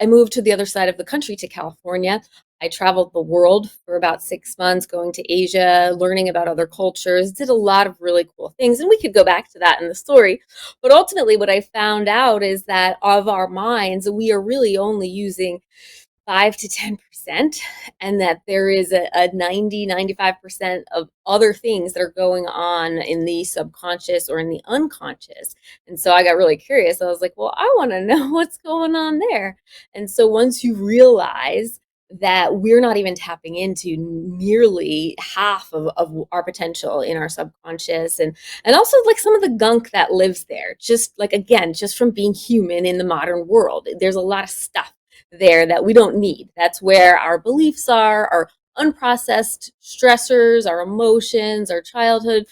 I moved to the other side of the country to California. I traveled the world for about 6 months, going to Asia, learning about other cultures, did a lot of really cool things. And we could go back to that in the story. But ultimately, what I found out is that of our minds, we are really only using 5 to 10%, and that there is a 90-95% of other things that are going on in the subconscious or in the unconscious. And so I got really curious. I was like, well, I want to know what's going on there. And so once you realize that we're not even tapping into nearly half of our potential in our subconscious, and also like some of the gunk that lives there, just like, again, just from being human in the modern world, there's a lot of stuff there that we don't need. That's where our beliefs are, our unprocessed stressors, our emotions, our childhood,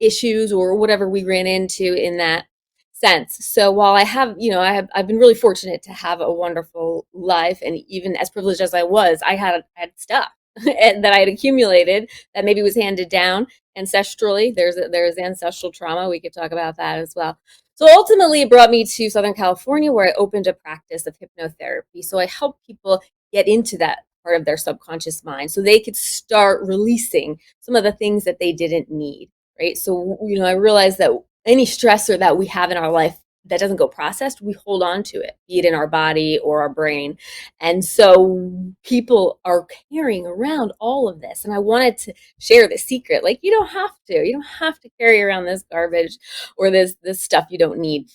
issues, or whatever we ran into in that sense. So while I've been really fortunate to have a wonderful life, and even as privileged as I was, I had stuff and that I had accumulated that maybe was handed down ancestrally. There's ancestral trauma. We could talk about that as well. So ultimately, it brought me to Southern California, where I opened a practice of hypnotherapy. So I help people get into that part of their subconscious mind so they could start releasing some of the things that they didn't need, right? So, I realized that any stressor that we have in our life that doesn't go processed, we hold on to it, be it in our body or our brain. And so people are carrying around all of this. And I wanted to share the secret. Like, you don't have to carry around this garbage or this stuff you don't need.